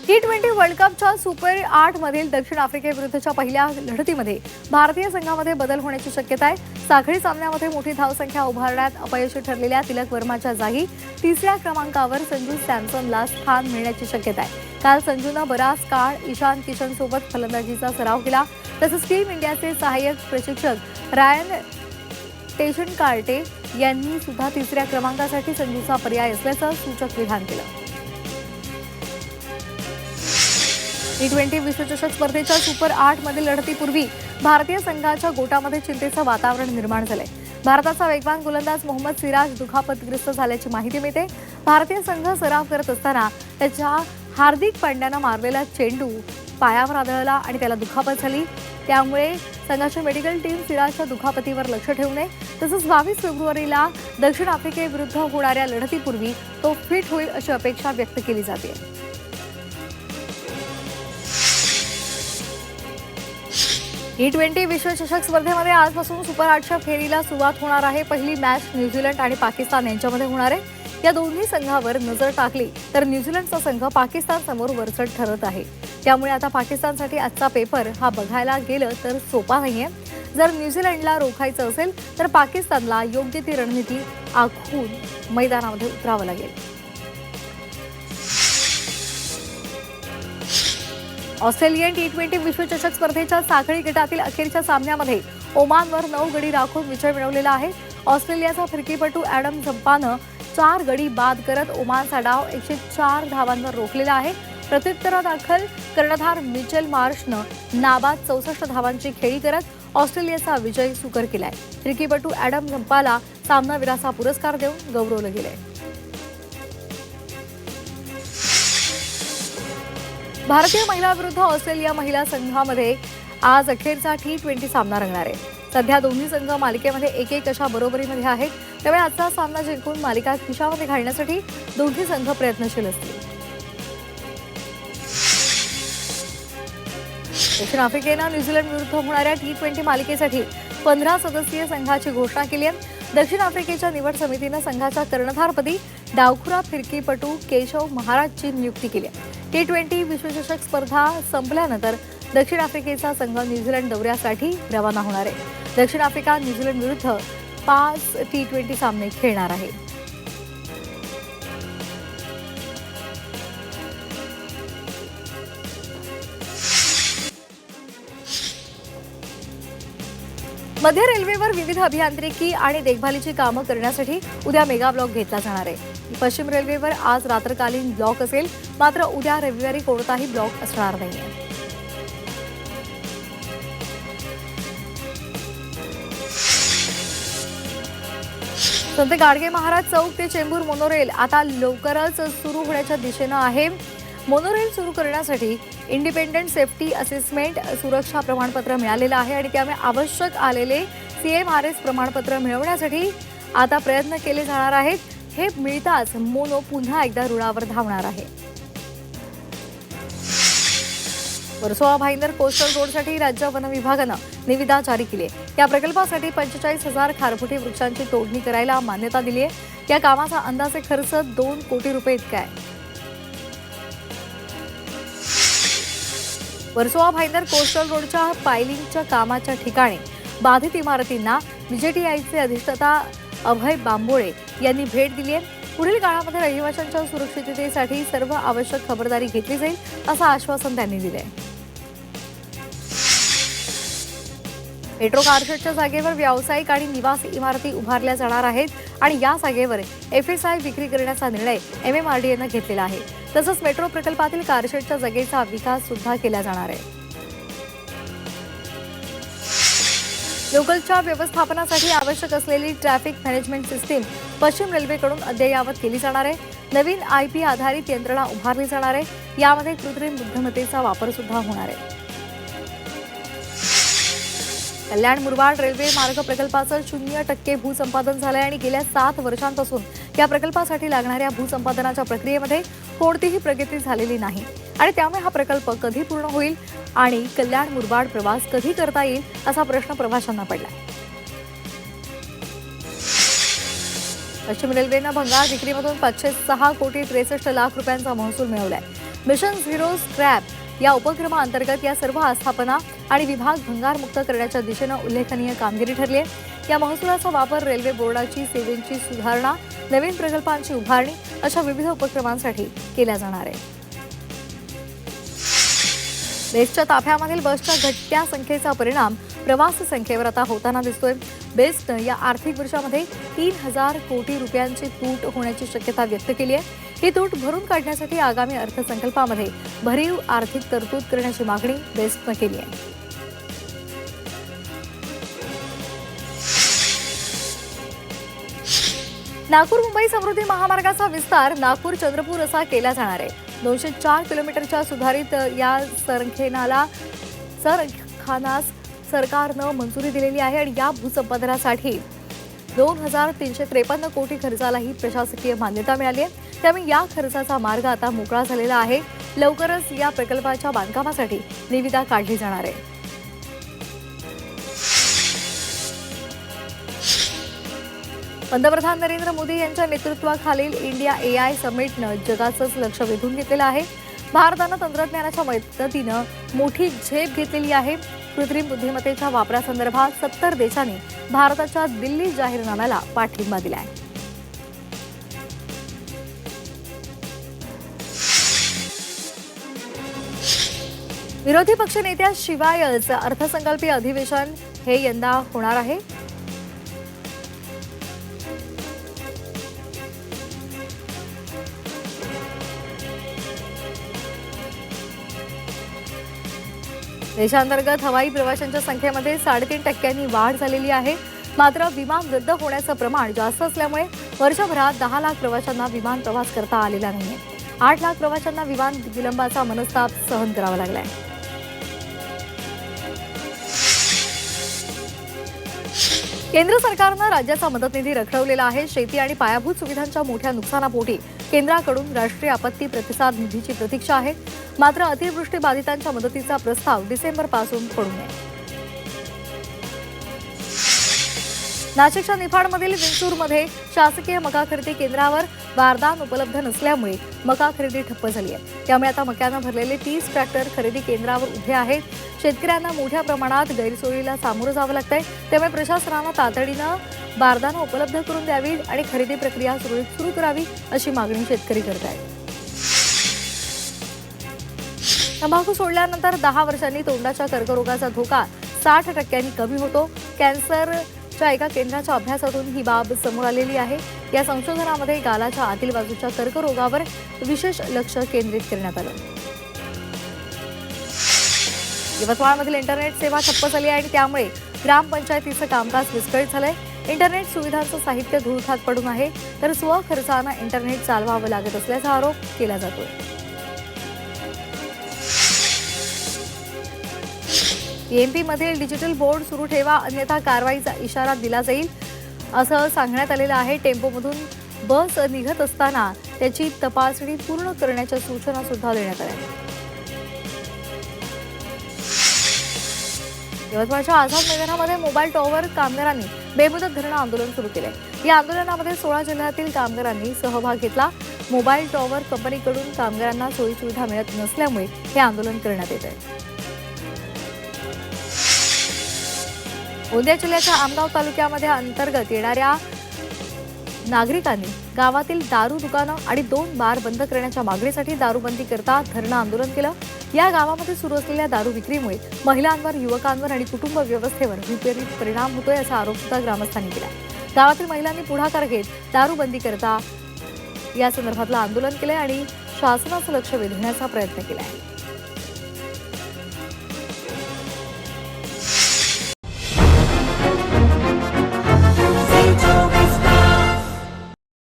T20 world कपच्या super 8 मधील दक्षिण आफ्रिकेविरुद्धच्या पहिल्या लढतीमध्ये भारतीय संघामध्ये बदल होण्याची शक्यता आहे. साखळी सामन्यामध्ये मोठी धावसंख्या उभारण्यात अपयशी ठरलेल्या तिलक वर्माच्या जागी तिसऱ्या क्रमांकावर संजू सॅमसनला स्थान मिळण्याची शक्यता आहे. काल संजूनं बराच काळ ईशान किशन सोबत फलंदाजीचा सराव केला. तसंच टीम इंडियाचे सहाय्यक प्रशिक्षक रायन टेशनकार्टे यांनी सुद्धा तिसऱ्या क्रमांकासाठी संजूचा पर्याय असल्याचं सूचक विधान केलं. T20 विश्वचषक स्पर्धेच्या सुपर 8 मधील लढतीपूर्वी भारतीय संघाच्या गोटामध्ये चिंतेचं वातावरण निर्माण झालंय. भारताचा वेगवान गोलंदाज मोहम्मद सिराज दुखापतग्रस्त झाल्याची माहिती मिळते. भारतीय संघ सराव करत असताना त्याच्या हार्दिक पांड्यानं मारलेला चेंडू पायावर आदळला आणि त्याला दुखापत झाली. त्यामुळे संघाची मेडिकल टीम सिराजच्या दुखापतीवर लक्ष ठेवू नये. तसंच 22 फेब्रुवारीला दक्षिण आफ्रिकेविरुद्ध होणाऱ्या लढतीपूर्वी तो फिट होईल अशी अपेक्षा व्यक्त केली जाते. T20 विश्वचषक स्पर्धेमध्ये आजपासून सुपर 8च्या फेरीला सुरुवात होणार आहे. पहिली मॅच न्यूझीलंड आणि पाकिस्तान यांच्यामध्ये होणार आहे. या दोन्ही संघावर नजर टाकली तर न्यूझीलंडचा संघ पाकिस्तान समोर वरचढ ठरत आहे. त्यामुळे आता पाकिस्तानसाठी आजचा पेपर हा बघायला गेलं तर सोपा नाहीये. जर न्यूझीलंडला रोखायचं असेल तर पाकिस्तानला योग्य ती रणनीती आखून मैदानामध्ये उतरावं लागेल. ऑस्ट्रेलियन T20 विश्वचषक स्पर्धेच्या साखळी गटातील अखेरच्या सामन्यामध्ये ओमानवर 9 गडी राखून विजय मिळवलेला आहे. ऑस्ट्रेलियाचा फिरकीपटू ॲडम झंपानं 4 गडी बाद करत ओमानचा डाव 104 धावांवर रोखलेला आहे. प्रत्युत्तरादाखल कर्णधार मिचेल मार्शनं नाबाद 64 धावांची खेळी करत ऑस्ट्रेलियाचा विजय सुकर केलाय. फिरकीपटू ॲडम झंपाला सामनावीराचा पुरस्कार देऊन गौरवलं गेलंय. भारतीय महिला विरुद्ध ऑस्ट्रेलिया महिला संघामध्ये आज अखेरचा T20 सामना रंगणार आहे. सध्या दोन्ही संघ मालिकेमध्ये 1-1 अशा बरोबरीमध्ये आहेत. त्यामुळे आजचा सामना जिंकून मालिका खिशामध्ये घालण्यासाठी दोन्ही संघ प्रयत्नशील असतील. दक्षिण आफ्रिकेनं न्यूझीलंड विरुद्ध होणाऱ्या T20 मालिकेसाठी 15 सदस्यीय संघाची घोषणा केली आहे. दक्षिण आफ्रिकेच्या निवड समितीनं संघाच्या कर्णधारपदी डावखुरा फिरकीपटू केशव महाराजची नियुक्ती केली आहे. T20 विश्वचषक स्पर्धा संपल्यानंतर दक्षिण आफ्रिकेचा संघ न्यूझीलंड दौऱ्यासाठी रवाना होणार आहे. दक्षिण आफ्रिका न्यूझीलंड विरुद्ध 5 T20 सामने खेळणार आहे. मध्य रेल्वेवर विविध अभियांत्रिकी आणि देखभालीची कामं करण्यासाठी उद्या मेगा ब्लॉक घेतला जाणार आहे. पश्चिम रेल्वेवर आज रात्रकालीन ब्लॉक असेल, मात्र उद्या रविवारी कोणताही ब्लॉक असणार नाहीये. संत गाडगे महाराज चौक ते चेंबूर मोनोरेल आता लवकरच सुरू होण्याच्या दिशेनं आहे. मोनोरेल सुरू करण्यासाठी इंडिपेंडंट सेफ्टी असेसमेंट सुरक्षा प्रमाणपत्र मिळालेलं आहे आणि त्यामुळे आवश्यक आलेले CMRS प्रमाणपत्र मिळवण्यासाठी आता प्रयत्न केले जाणार आहेत. हे मिळताच मोनो पुन्हा एकदा रुळावर धावणार आहे. वर्सोवा भाईंदर कोस्टल रोडसाठी राज्य वन विभागानं निविदा जारी केली आहे. या प्रकल्पासाठी 45,000 खारफुटी वृक्षांची तोडणी करायला मान्यता दिली आहे. या कामाचा अंदाजे खर्च 2 कोटी रुपये इतका आहे. वर्सोवा भाईंदर कोस्टल रोडच्या पायलिंगच्या कामाच्या ठिकाणी बाधित इमारतींना VJTIचे अधिष्ठाता अभय बांबोळे यांनी भेट दिली आहे. पुढील काळामध्ये रहिवाशांच्या सुरक्षिततेसाठी सर्व आवश्यक खबरदारी घेतली जाईल असं आश्वासन त्यांनी दिले. मेट्रो कारशेडच्या जागेवर व्यावसायिक आणि निवासी इमारती उभारल्या जाणार आहेत आणि या जागेवर FSI विक्री करण्याचा निर्णय MMRDAनं घेतलेला आहे. तसंच मेट्रो प्रकल्पातील कारशेडच्या जागेचा विकास सुद्धा केला जाणार आहे. लोकलच्या व्यवस्थापनासाठी आवश्यक असलेली ट्रॅफिक मॅनेजमेंट सिस्टीम पश्चिम रेल्वेकडून अद्ययावत केली जाणार आहे. नवीन IP आधारित यंत्रणा उभारली जाणार आहे. यामध्ये कृत्रिम बुद्धिमत्तेचा वापर सुद्धा होणार आहे. कल्याण मुरबाड रेल्वे मार्ग प्रकल्पाचं 0% भूसंपादन झालंय आणि गेल्या 7 वर्षांपासून या प्रकल्पासाठी लागणाऱ्या भूसंपादनाच्या प्रक्रियेमध्ये कोणतीही प्रगती झालेली नाही आणि त्यामुळे हा प्रकल्प कधी पूर्ण होईल आणि कल्याण मुरबाड प्रवास कधी करता येईल असा प्रश्न प्रवाशांना पडला. पश्चिम रेल्वेनं भंगार विक्रीमधून 506 कोटी 63 लाख रुपयांचा महसूल मिळवलाय. मिशन झिरो स्क्रॅप या उपक्रमाअंतर्गत या सर्व आस्थापना आणि विभाग भंगारमुक्त करण्याच्या दिशेनं उल्लेखनीय कामगिरी ठरली आहे। या महसुलाचा वापर रेल्वे बोर्डाची सेवेची सुधारणा, नवीन प्रकल्पांची उभारणी अशा विविध उपक्रमांसाठी केला जाणार आहे। बेस्टच्या ताफ्यामधील बसच्या घटत्या संख्येचा परिणाम प्रवास संख्येवर आता होताना दिसतोय। बेस्टनं या आर्थिक वर्षामध्ये 3,000 कोटी रुपयांची तूट होण्याची शक्यता व्यक्त केली आहे। ही तूट भरून काढण्यासाठी आगामी अर्थसंकल्पामध्ये भरीव आर्थिक तरतूद करण्याची मागणी बेस्टनं केली आहे। नागपूर मुंबई समृद्धी महामार्गाचा विस्तार नागपूर चंद्रपूर असा केला जाणार आहे। 204 किलोमीटरच्या सुधारित या सरखानास सरकारनं मंजुरी दिलेली आहे आणि या भूसंपादनासाठी 2,353 कोटी खर्चालाही प्रशासकीय मान्यता मिळाली आहे। त्यामुळे या खर्चाचा मार्ग आता मोकळा झालेला आहे। लवकरच या प्रकल्पाच्या बांधकामासाठी निविदा काढली जाणार आहे। पंतप्रधान नरेंद्र मोदी यांच्या नेतृत्वाखालील इंडिया AI समिटनं जगाचंच लक्ष वेधून घेतलेलं आहे। भारतानं तंत्रज्ञानाच्या मदतीनं मोठी झेप घेतलेली आहे। कृत्रिम बुद्धिमत्तेच्या वापरासंदर्भात 70 देशांनी भारताच्या दिल्ली जाहीरनाम्याला पाठिंबा दिला आहे। विरोधी पक्षनेत्याशिवायच अर्थसंकल्पीय अधिवेशन हे यंदा होणार आहे। देशांतर्गत हवाई प्रवाशांच्या संख्येमध्ये 3.5% वाढ झालेली आहे। मात्र विमान रद्द होण्याचं प्रमाण जास्त असल्यामुळे वर्षभरात 10 लाख प्रवाशांना विमान प्रवास करता आलेला नाहीये। 8 लाख प्रवाशांना विमान विलंबाचा मनस्ताप सहन करावा लागलाय। केंद्र सरकारनं राज्याचा मदत निधी रखडवलेला आहे। शेती आणि पायाभूत सुविधांच्या मोठ्या नुकसानापोटी केंद्राकडून राष्ट्रीय आपत्ती प्रतिसाद निधीची प्रतीक्षा आहे। मात्र अतिवृष्टी बाधितांच्या मदतीचा प्रस्ताव डिसेंबरपासून पडू नये। नाशिकच्या निफाडमधील विंचूरमध्ये शासकीय मका खरेदी केंद्रावर बारदान उपलब्ध नसल्यामुळे मका खरेदी ठप्प झाली आहे। त्यामुळे आता मक्यानं भरलेले 30 ट्रॅक्टर खरेदी केंद्रावर उभे आहेत। शेतकऱ्यांना मोठ्या प्रमाणात गैरसोयीला सामोरं जावं लागतंय। त्यामुळे प्रशासनानं तातडीनं बारदाना उपलब्ध करून द्यावी आणि खरेदी प्रक्रिया सुरळीत सुरू करावी अशी मागणी शेतकरी करत आहेत। तंबाखू सोडल्यानंतर 10 वर्षांनी तोंडाच्या कर्करोगाचा धोका 60% कमी होतो। कॅन्सरच्या एका केंद्राच्या अभ्यासातून ही बाब समोर आलेली आहे। या संशोधनामध्ये गालाच्या आतील बाजूच्या कर्करोगावर विशेष लक्ष केंद्रित करण्यात आलं। यवतमाळमधील इंटरनेट सेवा ठप्प झाली आहे आणि त्यामुळे ग्रामपंचायतीचं कामकाज विस्कळीत झालंय। इंटरनेट सुविधांचं साहित्य धुळखात पडून आहे, तर स्वखर्चानं इंटरनेट चालवावं लागत असल्याचा आरोप केला जातोय। एमपीमधील डिजिटल बोर्ड सुरू ठेवा, अन्यथा कारवाईचा इशारा दिला जाईल असं सांगण्यात आलेलं आहे। टेम्पोमधून बस निघत असताना त्याची तपासणी पूर्ण करण्याच्या सूचना सुद्धा देण्यात आल्या। यवतमाळच्या आझाद मैदानामध्ये मोबाईल टॉवर कामगारांनी बेमुदत धरणं आंदोलन सुरू केले। या आंदोलनामध्ये 16 जिल्ह्यातील कामगारांनी सहभाग घेतला। मोबाईल टॉवर कंपनीकडून कामगारांना सोयीसुविधा मिळत नसल्यामुळे हे आंदोलन करण्यात येत आहे। गोंदिया जिल्ह्याच्या आमगाव तालुक्यामध्ये अंतर्गत येणाऱ्या नागरिकांनी गावातील दारू दुकानं आणि 2 बार बंद करण्याच्या मागणीसाठी दारूबंदी करता धरणं आंदोलन केलं। या गावामध्ये सुरू असलेल्या दारू विक्रीमुळे महिलांवर, युवकांवर आणि कुटुंब व्यवस्थेवर विपरीत परिणाम होतोय असा आरोप सुद्धा ग्रामस्थांनी केला। गावातील महिलांनी पुढाकार घेत दारूबंदी करता या संदर्भातलं आंदोलन केलंय आणि शासनाचं लक्ष वेधण्याचा प्रयत्न केला आहे।